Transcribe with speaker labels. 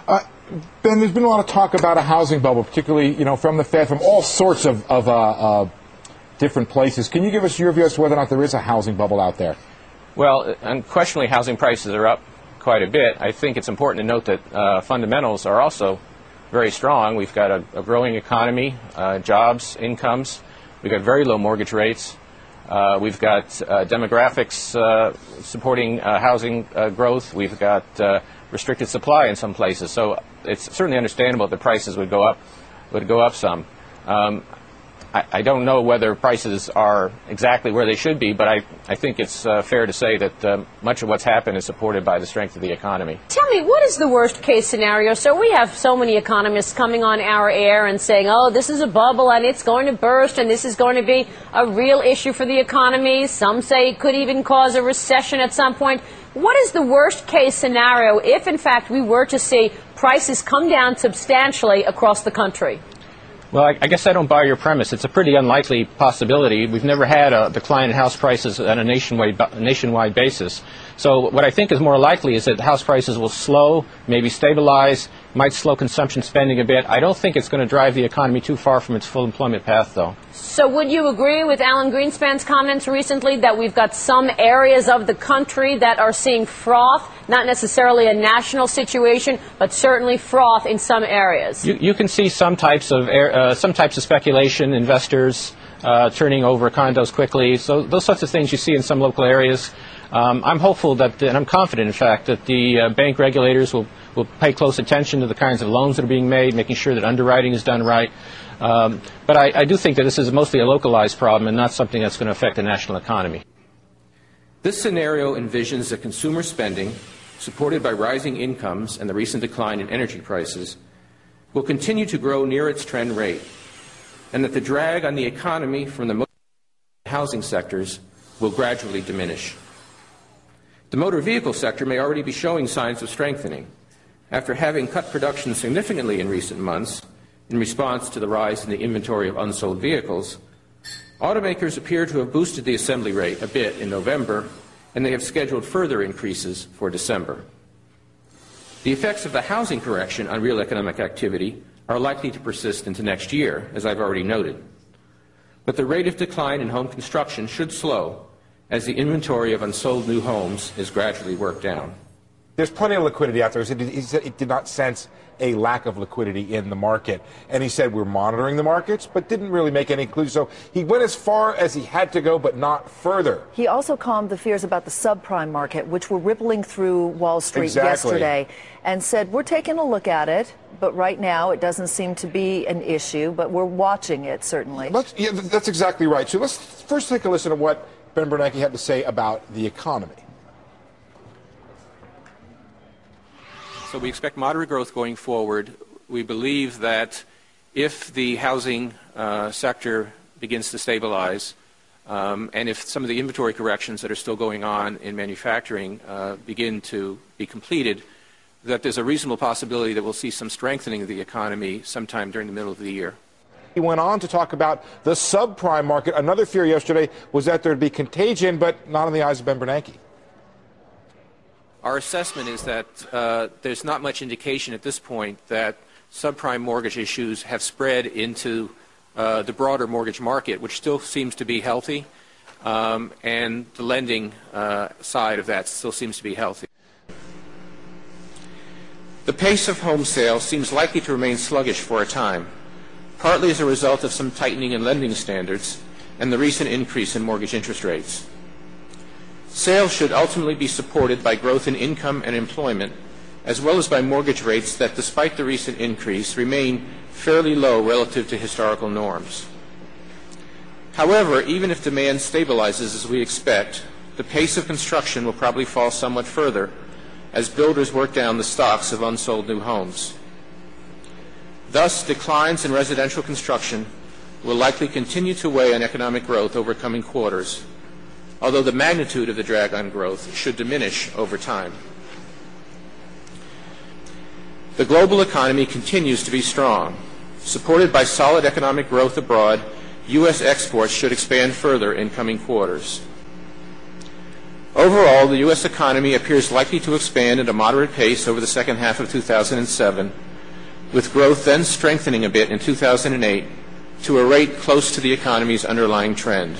Speaker 1: Ben, there's been a lot of talk about a housing bubble, particularly, from the Fed, from all sorts of different places. Can you give us your view as to whether or not there is a housing bubble out there?
Speaker 2: Well, unquestionably, housing prices are up quite a bit. I think it's important to note that fundamentals are also very strong. We've got a growing economy, jobs, incomes. We've got very low mortgage rates. We've got demographics supporting housing growth. We've got restricted supply in some places. So it's certainly understandable that prices would go up some. I don't know whether prices are exactly where they should be, but I think it's fair to say that much of what's happened is supported by the strength of the economy.
Speaker 3: Tell me, what is the worst case scenario? So we have so many economists coming on our air and saying, oh, this is a bubble and it's going to burst and this is going to be a real issue for the economy. Some say it could even cause a recession at some point. What is the worst case scenario if, in fact, we were to see prices come down substantially across the country?
Speaker 2: Well, I guess I don't buy your premise. It's a pretty unlikely possibility. We've never had a decline in house prices on a nationwide basis. So what I think is more likely is that house prices will slow, maybe stabilize, might slow consumption spending a bit. I don't think it's going to drive the economy too far from its full employment path, though.
Speaker 3: So would you agree with Alan Greenspan's comments recently that we've got some areas of the country that are seeing froth, not necessarily a national situation, but certainly froth in some areas?
Speaker 2: You can see some types of speculation, investors turning over condos quickly. So those sorts of things you see in some local areas. I'm hopeful that, and I'm confident, in fact, that the bank regulators will pay close attention to the kinds of loans that are being made, making sure that underwriting is done right. But I do think that this is mostly a localized problem and not something that's going to affect the national economy.
Speaker 4: This scenario envisions that consumer spending, supported by rising incomes and the recent decline in energy prices, will continue to grow near its trend rate, and that the drag on the economy from the housing sectors will gradually diminish. The motor vehicle sector may already be showing signs of strengthening. After having cut production significantly in recent months in response to the rise in the inventory of unsold vehicles, automakers appear to have boosted the assembly rate a bit in November, and they have scheduled further increases for December. The effects of the housing correction on real economic activity are likely to persist into next year, as I've already noted. But the rate of decline in home construction should slow as the inventory of unsold new homes is gradually worked down.
Speaker 1: There's plenty of liquidity out there. He said he did not sense a lack of liquidity in the market. And he said we're monitoring the markets, but didn't really make any clues. So he went as far as he had to go, but not further.
Speaker 5: He also calmed the fears about the subprime market, which were rippling through Wall Street yesterday, and said we're taking a look at it, but right now it doesn't seem to be an issue, but we're watching it, certainly.
Speaker 1: Yeah, that's exactly right. So let's first take a listen to what Ben Bernanke had to say about the economy.
Speaker 4: So we expect moderate growth going forward. We believe that if the housing sector begins to stabilize, and if some of the inventory corrections that are still going on in manufacturing begin to be completed, that there's a reasonable possibility that we'll see some strengthening of the economy sometime during the middle of the year.
Speaker 1: He went on to talk about the subprime market. Another fear yesterday was that there would be contagion, but not in the eyes of Ben Bernanke.
Speaker 4: Our assessment is that there's not much indication at this point that subprime mortgage issues have spread into the broader mortgage market, which still seems to be healthy, and the lending side of that still seems to be healthy. The pace of home sales seems likely to remain sluggish for a time, partly as a result of some tightening in lending standards and the recent increase in mortgage interest rates. Sales should ultimately be supported by growth in income and employment, as well as by mortgage rates that, despite the recent increase, remain fairly low relative to historical norms. However, even if demand stabilizes as we expect, the pace of construction will probably fall somewhat further as builders work down the stocks of unsold new homes. Thus, declines in residential construction will likely continue to weigh on economic growth over coming quarters, although the magnitude of the drag on growth should diminish over time. The global economy continues to be strong. Supported by solid economic growth abroad, U.S. exports should expand further in coming quarters. Overall, the U.S. economy appears likely to expand at a moderate pace over the second half of 2007, with growth then strengthening a bit in 2008 to a rate close to the economy's underlying trend.